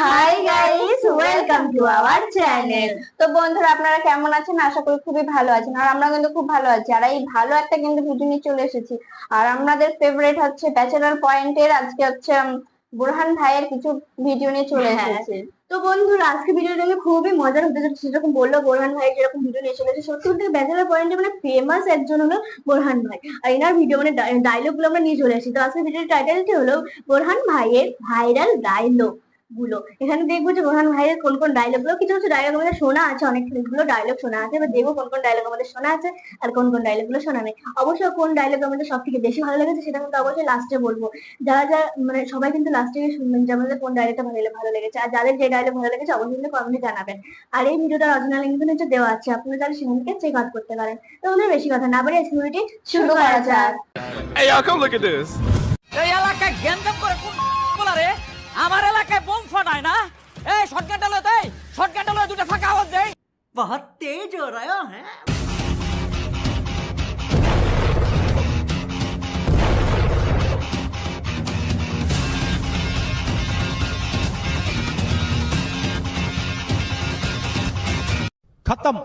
Hi guys, welcome to our channel. তো বন্ধুরা, আপনারা কেমন আছেন? আশা করি খুবই ভালো আছেন। আর আমরা কিন্তু খুব ভালো আছি। আর এই ভালো একটা কিন্তু ভিডিও নিয়ে চলে এসেছি। আর আমাদের ফেভারিট হচ্ছে ব্যাচেলর পয়েন্টের। আজকে হচ্ছে বুরহান ভাইয়ের কিছু ভিডিও নিয়ে চলে এসেছে। তো বন্ধুরা, আজকে ভিডিওটা আমি খুবই মজার হতে যাচ্ছে। যেরকম বললো বোরহান ভাই, যেরকম ভিডিও নিয়ে চলে এসেছে, সত্যি বলতে ব্যাচেলর পয়েন্টে মানে ফেমাস একজন হলো বোরহান ভাই। আর এনার ভিডিও মানে ডায়লগ গুলো আমরা নিয়ে চলে এসেছি। তো আজকে ভিডিওর টাইটেলটি হলো বোরহান ভাইয়ের ভাইরাল ডায়লগ গুলো। এখানে দেখবো যে বোরহান ভাইয়ের কোন কোন ডায়লগ গুলো, কিছু কিছু ডায়লগ আমাদের শোনা আছে, অনেকগুলো ডায়লগ শোনা আছে। এবার দেখবো কোন কোন ডায়লগ আমাদের শোনা আছে আর কোন কোন ডায়লগ গুলো শোনা নেই। অবশ্যই কোন ডায়লগ আমাদের সব থেকে বেশি ভালো লেগেছে সেটা কিন্তু অবশ্যই লাস্টে বলবো। যারা যারা মানে সবাই কিন্তু লাস্টে শুনবেন যে আমাদের কোন ডায়লগটা ভালো লেগেছে। আর যাদের যে ডায়লগ ভালো লেগেছে অবশ্যই কিন্তু কমেন্টে জানাবেন। আর এই ভিডিওটার অরিজিনাল লিংক কিন্তু নিচে দেওয়া আছে, আপনারা তাহলে সেখান থেকে চেক আউট করতে পারেন। তো আমাদের বেশি কথা না বলে ভিডিওটি শুরু করা যাক। Hey y'all, come look at this. এই এলাকায় গ্যাঞ্জাম করে কোন বলারে আমার এলাকায় বোম ফাটায় না। এই শটগানটা লয়, দেই শটগানটা লয়, দুটো ফাঁকা আওয়াজ দেই। বহুত তেজ हो रहा है। खत्म,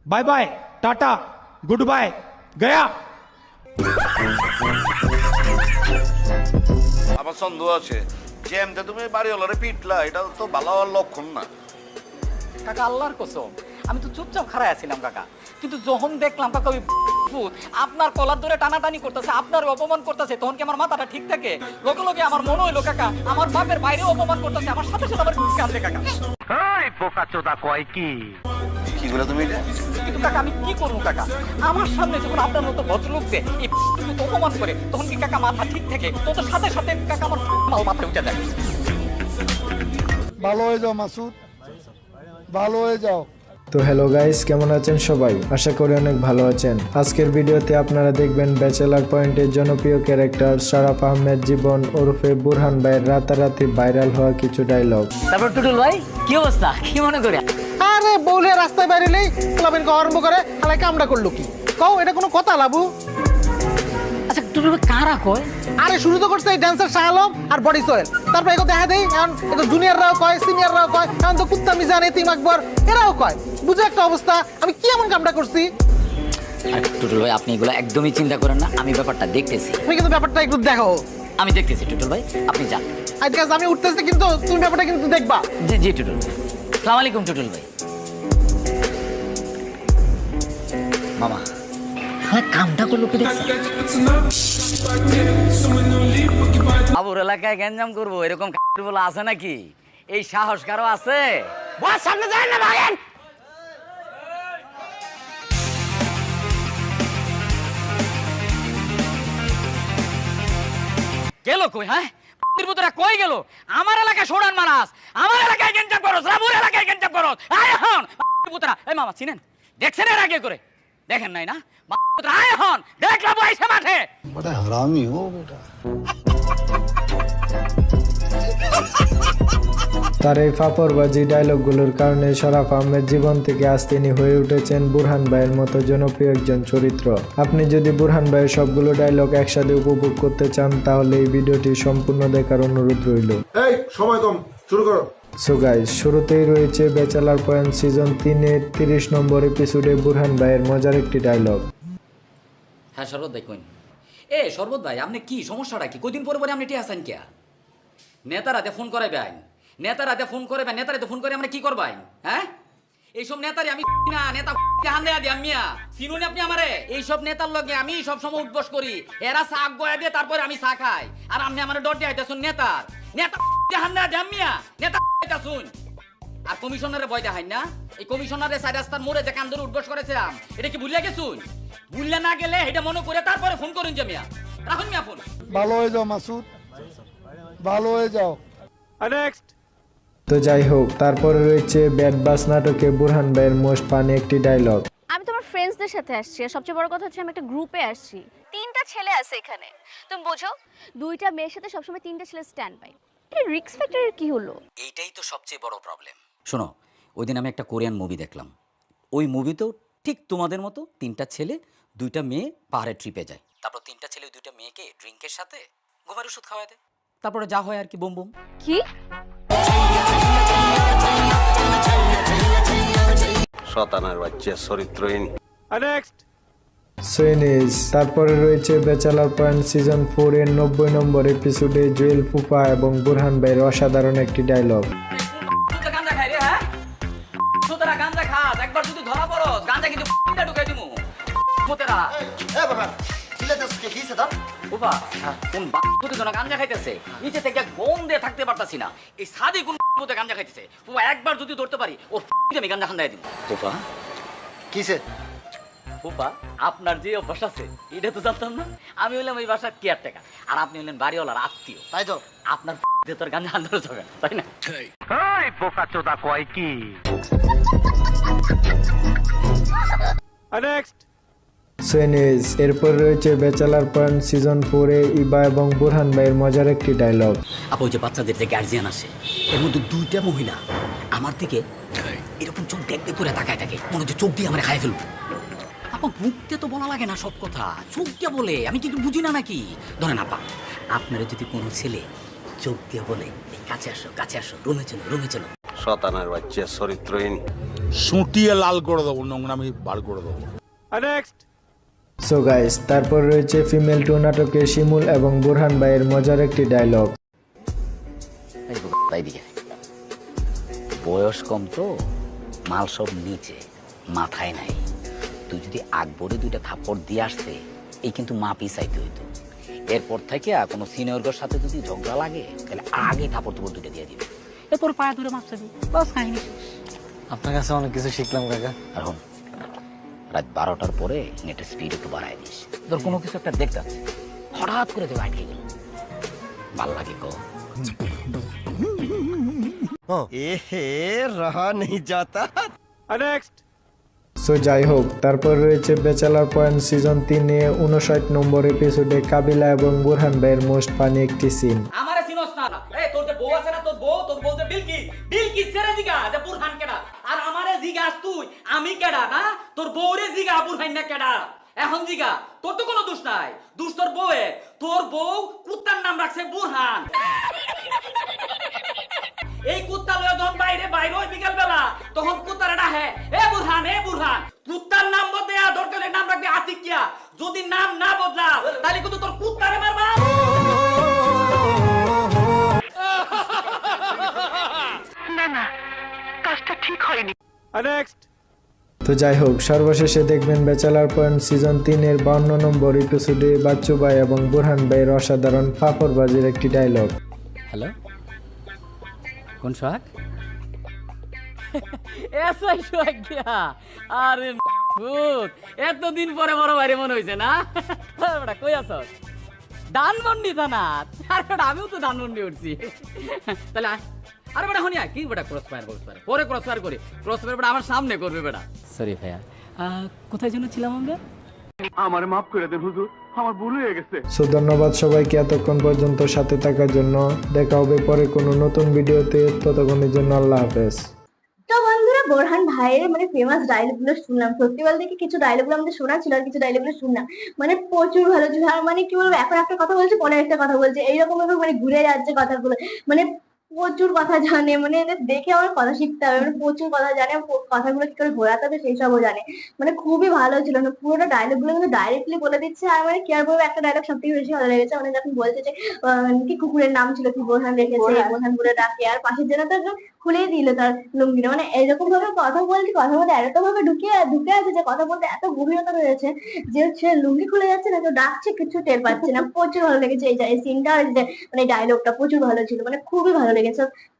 bye bye, tata, good bye, गया। আমার সন্দেহ আছে জ্যামটা তুমি বাড়িওয়ালারে পিটলা, এটা তো ভালো হওয়ার লক্ষণ না। কাকা আল্লাহর কসম, আমি তো চুপচাপ খাড়ায় আছিলাম কাকা, কিন্তু যখন দেখলাম কাকা ওই ভূত আপনার কলার ধরে টানাটানি করতেছে, আপনার অপমান করতেছে, তখন কি আমার মাথাটা ঠিক থাকে? লোকে লোকে আমার মনে হইলো কাকা আমার বাপের বাইরে অপমান করতেছে, আমার সাথে সাথে আমার কাঁদছে কাকা। এই বোকাচোদা কয় কি? কি বলে তুমি এটা? কিন্তু কাকা আমি কি করবো কাকা? আমার সামনে যখন আপনার মতো ভদ্রলোককে এই অপমান করে, তখন কি কাকা মাথা ঠিক থাকে? তো সাথে সাথে কাকা আমার মাল মাথায় উঠে যায়। ভালো হয়ে যাও মাসুদ, ভালো হয়ে যাও। তো হ্যালো গাইস, কেমন আছেন সবাই? আশা করি অনেক ভালো আছেন। আজকের ভিডিওতে আপনারা দেখবেন ব্যাচেলার পয়েন্টের জনপ্রিয় ক্যারেক্টার সারাফ আহমেদ জীবন ওরফে বুরহান ভাইয়ের রাতারাতি ভাইরাল হওয়া কিছু ডায়লগ। তারপর টুটুল ভাই কি অবস্থা, কি মনে করে? আরে বউলে রাস্তায় বেরিয়েলেই ক্লাবেনকে আরম্ভ করে হালাই কামড়া করলো কি কও? এটা কোনো কথা লাবু? আচ্ছা টুটুল ভাই কারা কয়? আরে শুরু তো করছে এই ডান্সার শাহ আলম আর বডি সোয়েল, তারপর এগো দেখা দেই এখন এগো জুনিয়ররাও কয়, সিনিয়ররাও কয়, এখন তো কুত্তা মিজান এতিম আকবর এরাও কয়। বুঝো একটা অবস্থা, আমি কি এমন কামটা করছি? আরে টুটুল ভাই আপনি এগুলো একদমই চিন্তা করেন না, আমি ব্যাপারটা দেখতেছি। তুমি কিন্তু ব্যাপারটা একটু দেখো। আমি দেখতেছি টুটুল ভাই, আপনি যান। আজকে আমি উঠতেছি, কিন্তু তুমি ব্যাপারটা কিন্তু দেখবা। জি জি টুটুল ভাই। আসসালামু আলাইকুম টুটুল ভাই। মামা হ্যাঁ কামটা করলো কি দেখছেন? আবুর এলাকায় গ্যাঞ্জাম করবো এরকম বলে আছে নাকি? এই সাহস কারো আছে? সামনে যায় না ভাগেন। গেল কই? হ্যাঁ কই গেল? আমার এলাকায় সোড়ান মারাস, আমার এলাকায় গ্যাঞ্জাম করো, রামুর এলাকায় গ্যাঞ্জাম করো। আয় হন পুতরা। এই মামা চিনেন? দেখছেন এর আগে করে? দেখেন নাই না? আয় হন দেখলাম আইসা মাঠে। বড় হারামি হো বেটা। তার এই ফাপড়বাজি ডায়লগগুলোর কারণে সারাফ আহমেদ জীবন থেকে আজ তিনি হয়ে উঠেছেন বুরহান ভাইয়ের মতো জনপ্রিয় একজন চরিত্র। আপনি যদি বুরহান ভাইয়ের সবগুলো ডায়লগ একসাথে উপভোগ করতে চান তাহলে এই ভিডিওটি সম্পূর্ণ দেখার অনুরোধ রইল। এই সময় কম, শুরু করো। সো গাইস, শুরুতেই রয়েছে ব্যাচেলার পয়েন্ট সিজন 3-এর 30 নম্বর এপিসোডে বুরহান ভাইয়ের মজার একটি ডায়লগ। হ্যাঁ শরবত ভাই কইন। এ শরবত ভাই আপনি কি সমস্যাটা কি? কয়দিন পরে পরে আপনি টি আসেন কে? নেতারাতে ফোন করাইবেন, নেতারাতে ফোন করাইবেন, নেতারাতে ফোন করে আমরা কি করবাই? হ্যাঁ এইসব নেতারে আমি না নেতা হান দেয়া দিই আমিয়া চিনুনি আপনি আমারে? এইসব নেতার লগে আমি সব সময় উঠবস করি, এরা শাক গয়া দিয়ে তারপরে আমি চা খাই, আর আপনি আমার ডর দিয়ে আইতাছুন নেতার নেতা হান দেয়া দিই আমিয়া নেতা আইতাছুন। আর কমিশনারে ভয় দেখাই না? এই কমিশনারে সাইড রাস্তার মোড়ে যে কান্দরে উঠবস করেছিলাম, এটা কি ভুলিয়া গেছুন? ভুললে না গেলে এটা মনে করে তারপরে ফোন করুন যে মিয়া। রাখুন মিয়া ফোন। ভালো হয়ে যাও মাসুদ, ভালো হয়ে যাও। नेक्स्ट। তো যাই হোক, তারপরে রয়েছে ব্যাড বাস নাটকে বুরহান ভাইয়ের মোস্ট ফানি একটি ডায়লগ। আমি তোমার ফ্রেন্ডসদের সাথে আসছি, আর সবচেয়ে বড় কথা হচ্ছে আমি একটা গ্রুপে আসছি। 3টা ছেলে আছে এখানে, তুমি বোঝো? 2টা মেয়ের সাথে সবসময় 3টা ছেলে স্ট্যান্ড বাই। এটা রিস্ক ফ্যাক্টরের কি হলো? এইটাই তো সবচেয়ে বড় প্রবলেম। শোনো, ওই দিন আমি একটা কোরিয়ান মুভি দেখলাম, ওই মুভিতেও ঠিক তোমাদের মতো 3টা ছেলে 2টা মেয়ে পাহাড়ের ট্রিপে যায়, তারপর 3টা ছেলে 2টা মেয়েকে ড্রিঙ্কের সাথে ঘুমের ওষুধ খাওয়ায় দেয়, তারপরে যা হয় আর কি, বুম বুম। কি শতানের বাচ্চা চরিত্রহীন। नेक्स्ट সুইনিজ। তারপরে রয়েছে ব্যাচেলার পয়েন্ট সিজন 4 এর 90 নম্বর এপিসোডে জুয়েল ফুফা এবং বুরহান ভাইয়ের অসাধারণ একটি ডায়লগ। গাঁজা খাই রে, হ্যাঁ তোরা গাঁজা খাস, একবার যদি ধরা পড়স গাঁজা কিন্তু ঢুকাই দিমু মোতেরা। বাবা কোন বাচ্চা জন গাঁজা খাইতেছে, নিচে থেকে গন্ধে থাকতে পারতাছি না। এই সাদি কোন মতে গাঁজা খাইতেছে, বাবা একবার যদি ধরতে পারি ওর আমি গাঁজা খান্দাই দিব। বাবা কিসে বাবা আপনার যে অভ্যাস আছে এটা তো জানতাম না। আমি হইলাম এই বাসার কেয়ারটেকার আর আপনি হইলেন বাড়িওয়ালার আত্মীয়, তাই তো আপনার তোর গাঁজা আন্দারও যাবে না, তাই না? ওই বোকা চোদা কয় কি? नेक्स्ट সুইনিজ। এরপর রয়েছে ব্যাচেলার পয়েন্ট সিজন 4 এ ইবা এবং বুরহান ভাইয়ের মজার একটি ডায়লগ। আপু ওই যে বাচ্চাদের যে গার্জিয়ান আসে এর মধ্যে দুইটা মহিলা আমার দিকে এরকম চোখ দেখতে করে তাকায় থাকে, মনে হচ্ছে চোখ দিয়ে আমরা খাই ফেলবো। আপা মুখতে তো বলা লাগে না সব কথা, চোখ দিয়ে বলে। আমি কি বুঝি না নাকি? ধরেন আপা আপনারা যদি কোনো ছেলে চোখ দিয়ে বলে কাছে আসো রুমে চলো। শতানের বাচ্চা চরিত্রহীন। সুটিয়ে লাল করে দেবো, নোংরামি বার করে দেবো। नेक्स्ट সো গাইস, তারপর রয়েছে ফিমেল 2 নাটকে শিমুল এবং বুরহান ভাইয়ের মজার একটি ডায়লগ। তাই দিকে বয়স কম তো, মাল সব নিচে, মাথায় নাই। তুই যদি আকবরে দুইটা থাপ্পড় দিয়ে আসতে এই কিন্তু মা পিছাইতে হইতো। এরপর থেকে কোনো সিনিয়রদের সাথে যদি ঝগড়া লাগে তাহলে আগে থাপ্পড় দুইটা দিয়ে দিবে, এরপর পায়ে ধরে মাপসা দিবে, বাস কাহিনী শেষ। আপনার কাছে অনেক কিছু শিখলাম কাকা। আর হন রাত 12টার পরে নেটের স্পিড একটু বাড়ায় দিস। তোর কোনো কিছু একটা দেখতে আছে হঠাৎ করে দেবে আটকে গেল, ভাল লাগে কো। नेक्स्ट সো যাই হোক, তারপর রয়েছে ব্যাচেলার পয়েন্ট সিজন 3 এ 59 নম্বর এপিসোডে কাবিলা এবং বুরহান ভাইয়ের মোস্ট ফানি একটি সিন। আমারে চিনোস না? এই তোর যে বউ আছে না, তোর বউ যে বিলকি সেরে জিগা যে বুরহান কেডা, আর আমারে জিগাস তুই আমি কেডা না? তোর বউরে জিগা বুরহান না কেডা। এখন জিগা, তোর তো কোনো দোষ নাই, দোষ তোর বউয়ের। তোর বউ কুত্তার নাম রাখছে বুরহান। এই কুত্তা লয়ে যখন বাইরে ওই বিকেল বেলা তখন কুত্তারে ডাহে এ বুরহান কুত্তার নাম বদলে দরকারে নাম রাখবে আতিকিয়া। যদি নাম না বদলা তাহলে কিন্তু তোর কুত্তারে মারবা। না কাজটা ঠিক হয়নি। नेक्स्ट তো যাই হোক, সর্বশেষে দেখবেন ব্যাচেলার পয়েন্ট সিজন 3 এর 52 নম্বর এপিসোডে বাচ্চু ভাই এবং বুরহান ভাইয়ের অসাধারণ ফাফরবাজির একটি ডায়লগ। হ্যালো, কোন সোহাগ? এসআই সোহাগ গিয়া। আরে ভূত, এতদিন পরে বড় ভাইরে মনে হইছে না? বড়া কই আছস? ধানমন্ডি থানা। আরে বড়া আমিও তো ধানমন্ডি উঠছি। তাহলে আরে বড়া হনিয়া কি বড়া ক্রসফায়ার পরে ক্রসফায়ার করে ক্রসফায়ার বড়া আমার সামনে করবে বড়া। সরি ভাইয়া, কোথায় যেন ছিলাম আমরা? আমার মাফ করে দেন হুজুর, আমার ভুল হয়ে গেছে। সো ধন্যবাদ সবাইকে এতক্ষণ পর্যন্ত সাথে থাকার জন্য। দেখা হবে পরে কোনো নতুন ভিডিওতে, ততক্ষণের জন্য আল্লাহ হাফেজ। তো বন্ধুরা, বোরহান ভাইয়ের মানে ফেমাস ডায়লগ গুলো শুনলাম। সত্যি বলতে কি কিছু ডায়লগ গুলো আমাদের শোনা ছিল আর কিছু ডায়লগ গুলো শুনলাম, মানে প্রচুর ভালো ছিল। আর মানে কি বলবো, এখন একটা কথা বলছে পরে একটা কথা বলছে, এইরকম ভাবে মানে ঘুরে যাচ্ছে কথাগুলো, মানে প্রচুর কথা জানে। মানে এদের দেখে আমার কথা শিখতে হবে, মানে প্রচুর কথা জানে, কথাগুলো কি করে ঘোরাতে হবে সেই সবও জানে। মানে খুবই ভালো ছিল, মানে পুরোটা ডায়লগ গুলো কিন্তু ডাইরেক্টলি বলে দিচ্ছে। আর মানে কেয়ার বলবো একটা ডায়লগ সব থেকে বেশি ভালো লেগেছে, মানে যখন বলছে যে কি কুকুরের নাম ছিল কি বোরহান রেখেছে, বোরহান বলে ডাকে, আর পাশের জন্য তো একদম খুলেই দিল তার লুঙ্গিটা। মানে এরকম ভাবে কথা বলছি, কথা বলতে এত ভাবে ঢুকে আছে যে কথা বলতে এত গভীরতা রয়েছে যে সে লুঙ্গি খুলে যাচ্ছে না, তো ডাকছে কিছু টের পাচ্ছে না। প্রচুর ভালো লেগেছে এই সিনটা, আর যে মানে ডায়লগটা প্রচুর ভালো ছিল, মানে খুবই ভালো লেগেছে।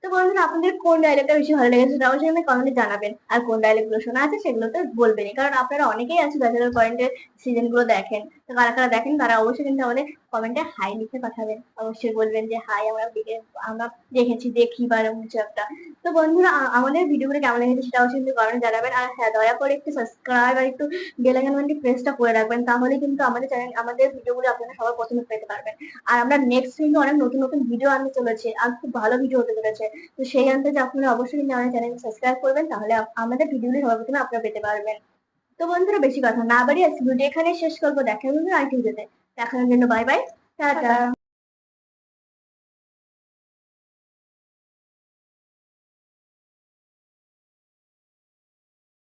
তো বন্ধুরা, আপনাদের কোন ডায়লগটা বেশি ভালো লেগেছে সেটা অবশ্যই আমি কমেন্টে জানাবেন। আর কোন ডায়লগ গুলো শোনা আছে সেগুলো তো বলবেনই, কারণ আপনারা অনেকেই আছে ব্যাচেলর পয়েন্টের সিজন গুলো দেখেন। তো কারা কারা দেখেন তারা অবশ্যই কিন্তু আমাদের কমেন্টে হাই লিখে পাঠাবেন। অবশ্যই বলবেন যে হাই আমরা দেখেছি, দেখি বা এরকম কিছু একটা। তো বন্ধুরা, আমাদের ভিডিওগুলো কেমন লেগেছে সেটা অবশ্যই কিন্তু কমেন্টে জানাবেন। আর হ্যাঁ, দয়া করে একটু সাবস্ক্রাইব আর একটু বেল আইকনটি প্রেসটা করে রাখবেন, তাহলে কিন্তু আমাদের চ্যানেল আমাদের ভিডিওগুলো আপনারা সবার প্রথমে পেতে পারবেন। আর আমরা নেক্সট কিন্তু অনেক নতুন নতুন ভিডিও আনতে চলেছে, আর খুব ভালো ভিডিও হতে চলেছে। তো সেই আন্দাজে আপনারা অবশ্যই কিন্তু আমাদের চ্যানেল সাবস্ক্রাইব করবেন, তাহলে আমাদের ভিডিওগুলি সবার প্রথমে আপনারা পেতে পারবেন। তো বন্ধুরা, বেশি কথা না বাড়িয়ে আজকে ভিডিও এখানে শেষ করবো। দেখা হবে আর ভিডিওতে, দেখানোর জন্য বাই বাই, টাটা।